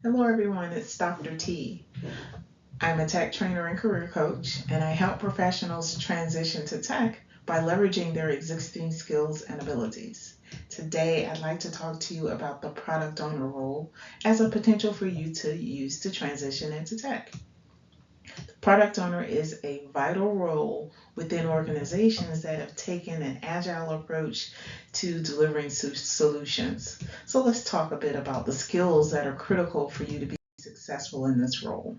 Hello, everyone. It's Dr. T. I'm a tech trainer and career coach, and I help professionals transition to tech by leveraging their existing skills and abilities. Today, I'd like to talk to you about the product owner role as a potential for you to use to transition into tech. Product owner is a vital role within organizations that have taken an agile approach to delivering solutions. So let's talk a bit about the skills that are critical for you to be successful in this role.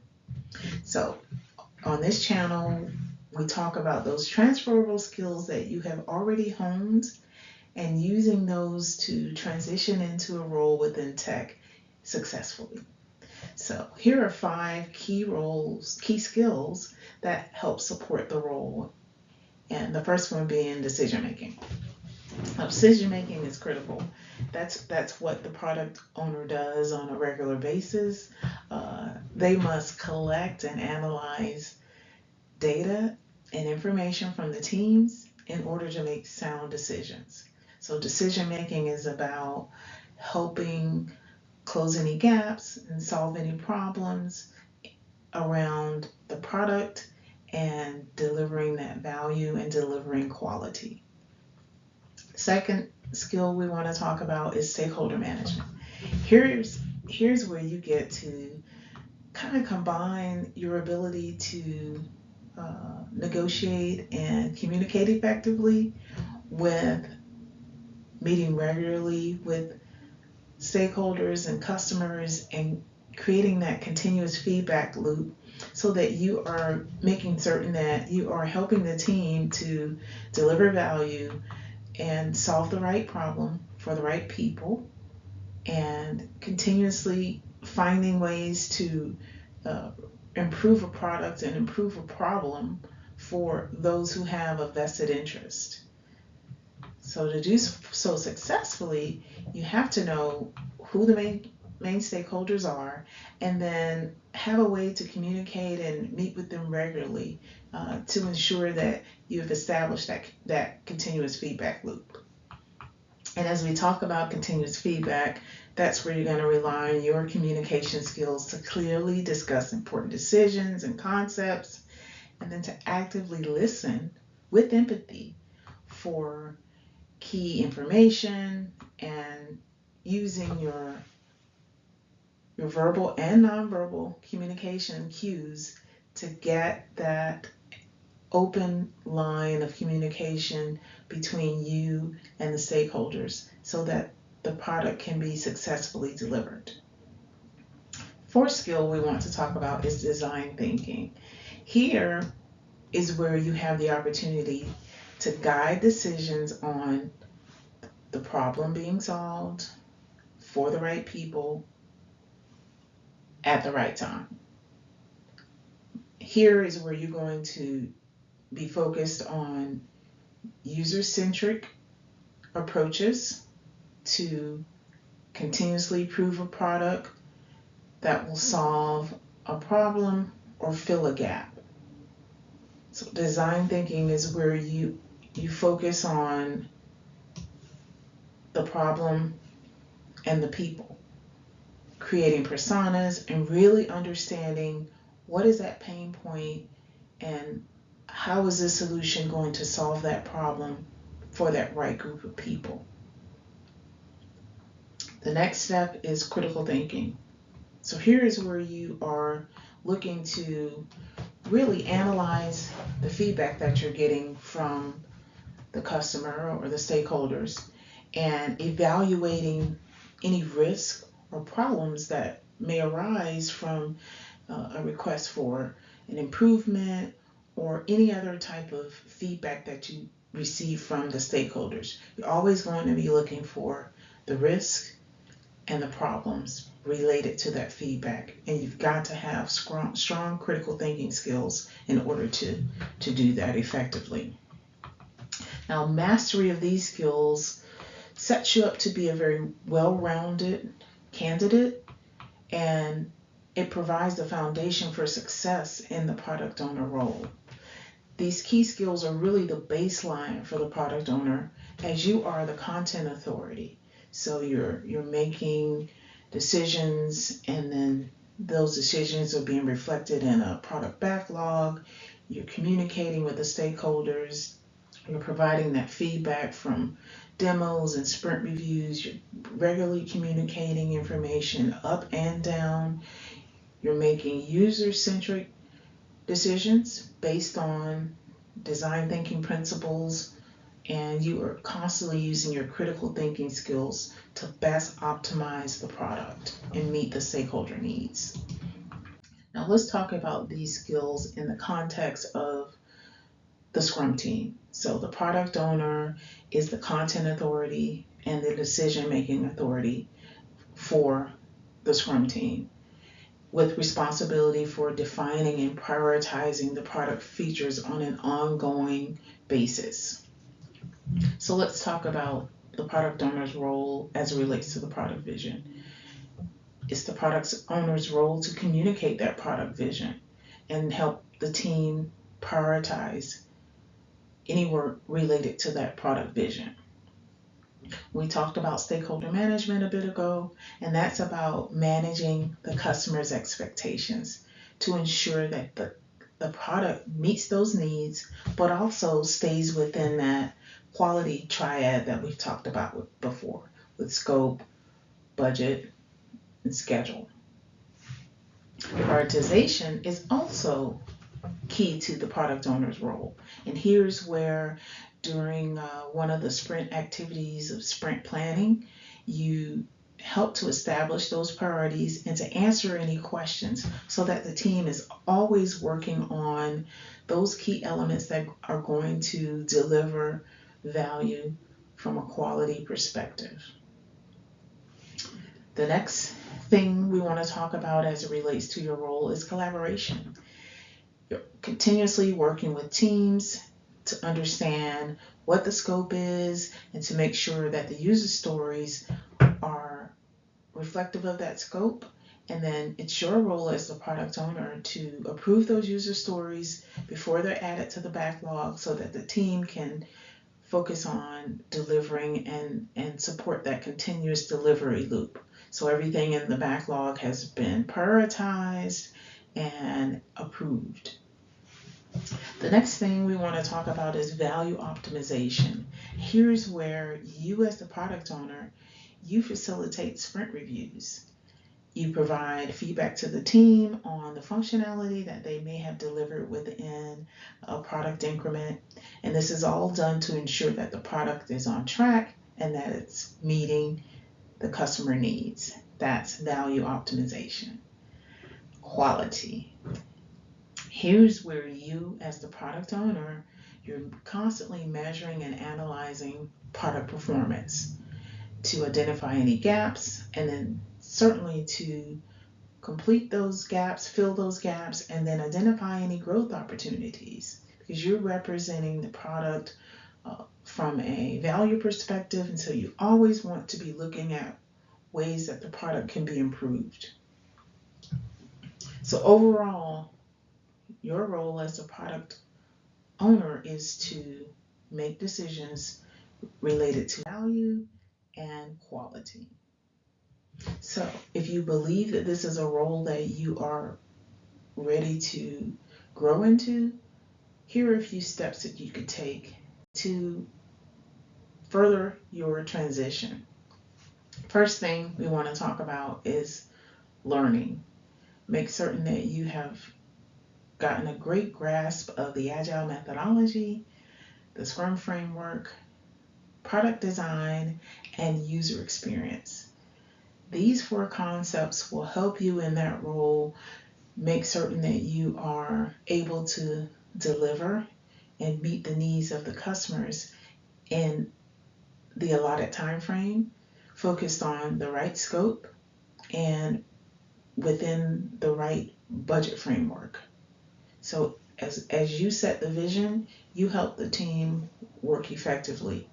So on this channel, we talk about those transferable skills that you have already honed and using those to transition into a role within tech successfully. So here are 5 key skills that help support the role. And the first one being decision making. Now, decision making is critical. That's what the product owner does on a regular basis. They must collect and analyze data and information from the teams in order to make sound decisions. So decision making is about helping close any gaps and solve any problems around the product and delivering that value and delivering quality. Second skill we want to talk about is stakeholder management. Here's where you get to kind of combine your ability to negotiate and communicate effectively with meeting regularly with stakeholders and customers and creating that continuous feedback loop so that you are making certain that you are helping the team to deliver value and solve the right problem for the right people and continuously finding ways to uh, improve a product and improve a problem for those who have a vested interest. So to do so successfully, you have to know who the main stakeholders are, and then have a way to communicate and meet with them regularly to ensure that you've established that continuous feedback loop. And as we talk about continuous feedback, that's where you're going to rely on your communication skills to clearly discuss important decisions and concepts, and then to actively listen with empathy for key information and using your verbal and nonverbal communication cues to get that open line of communication between you and the stakeholders so that the product can be successfully delivered. Fourth skill we want to talk about is design thinking. Here is where you have the opportunity to guide decisions on the problem being solved for the right people at the right time. Here is where you're going to be focused on user-centric approaches to continuously improve a product that will solve a problem or fill a gap. So design thinking is where you focus on the problem and the people, creating personas and really understanding what is that pain point and how is this solution going to solve that problem for that right group of people. The next step is critical thinking. So here is where you are looking to really analyze the feedback that you're getting from the customer or the stakeholders and evaluating any risk or problems that may arise from a request for an improvement or any other type of feedback that you receive from the stakeholders. You're always going to be looking for the risk and the problems related to that feedback, and you've got to have strong critical thinking skills in order to do that effectively. Now, mastery of these skills sets you up to be a very well-rounded candidate, and it provides the foundation for success in the product owner role. These key skills are really the baseline for the product owner, as you are the content authority. So you're making decisions, and then those decisions are being reflected in a product backlog. You're communicating with the stakeholders. You're providing that feedback from demos and sprint reviews. You're regularly communicating information up and down. You're making user-centric decisions based on design thinking principles, and you are constantly using your critical thinking skills to best optimize the product and meet the stakeholder needs. Now, let's talk about these skills in the context of the Scrum team. So, the product owner is the content authority and the decision making authority for the Scrum team, with responsibility for defining and prioritizing the product features on an ongoing basis. So let's talk about the product owner's role as it relates to the product vision. It's the product owner's role to communicate that product vision and help the team prioritize any work related to that product vision. We talked about stakeholder management a bit ago, and that's about managing the customer's expectations to ensure that the product meets those needs, but also stays within that quality triad that we've talked about before, with scope, budget, and schedule. Prioritization is also key to the product owner's role. And here's where, during one of the sprint activities of sprint planning, you help to establish those priorities and to answer any questions so that the team is always working on those key elements that are going to deliver value from a quality perspective. The next thing we want to talk about as it relates to your role is collaboration. You're continuously working with teams to understand what the scope is and to make sure that the user stories are reflective of that scope. And then it's your role as the product owner to approve those user stories before they're added to the backlog so that the team can focus on delivering and support that continuous delivery loop. So everything in the backlog has been prioritized and approved. The next thing we want to talk about is value optimization. Here's where you, as the product owner, you facilitate sprint reviews. You provide feedback to the team on the functionality that they may have delivered within a product increment. And this is all done to ensure that the product is on track and that it's meeting the customer needs. That's value optimization. Quality. Here's where you, as the product owner, you're constantly measuring and analyzing product performance to identify any gaps, and then certainly to complete those gaps, fill those gaps, and then identify any growth opportunities, because you're representing the product from a value perspective, and so you always want to be looking at ways that the product can be improved. So overall, your role as a product owner is to make decisions related to value and quality. So if you believe that this is a role that you are ready to grow into, here are a few steps that you could take to further your transition. First thing we want to talk about is learning. Make certain that you have gotten a great grasp of the Agile methodology, the Scrum framework, product design, and user experience. These 4 concepts will help you in that role. Make certain that you are able to deliver and meet the needs of the customers in the allotted time frame, focused on the right scope and within the right budget framework. So as you set the vision, you help the team work effectively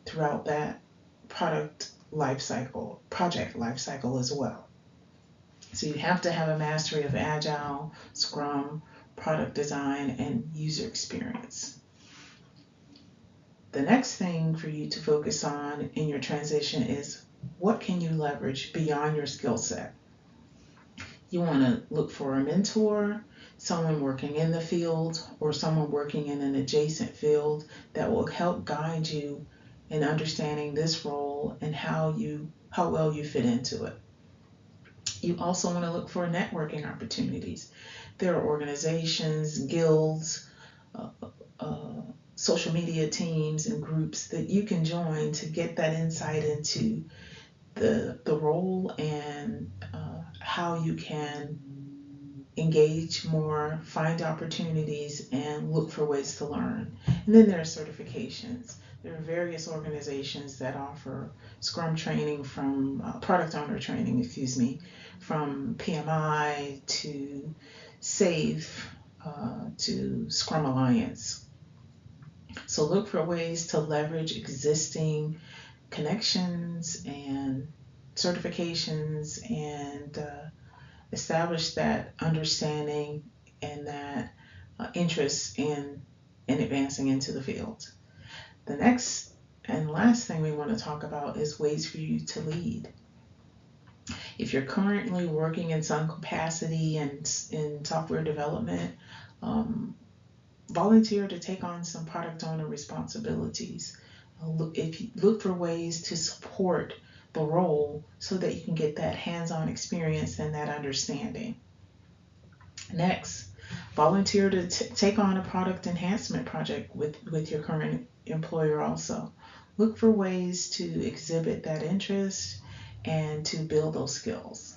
throughout that project life cycle as well. So you have to have a mastery of Agile, Scrum, product design, and user experience. The next thing for you to focus on in your transition is What can you leverage beyond your skill set? You want to look for a mentor, someone working in the field, or someone working in an adjacent field that will help guide you in understanding this role and how well you fit into it. You also want to look for networking opportunities. There are organizations, guilds, uh, uh, social media teams, and groups that you can join to get that insight into the role and how you can engage more, find opportunities, and look for ways to learn. And then there are certifications. There are various organizations that offer Scrum training from product owner training, from PMI to SAFe to Scrum Alliance. So look for ways to leverage existing connections and certifications and establish that understanding and that interest in advancing into the field. The next and last thing we want to talk about is ways for you to lead. If you're currently working in some capacity in software development, um, volunteer to take on some product owner responsibilities. Look for ways to support the role so that you can get that hands-on experience and that understanding. Next, volunteer to take on a product enhancement project with your current employer also. Look for ways to exhibit that interest and to build those skills.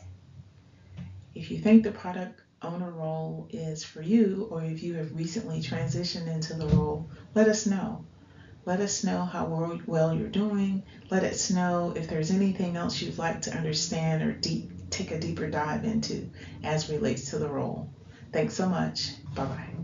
If you think the product owner role is for you, or if you have recently transitioned into the role, let us know. Let us know how well you're doing. Let us know if there's anything else you'd like to understand or take a deeper dive into as relates to the role. Thanks so much. Bye-bye.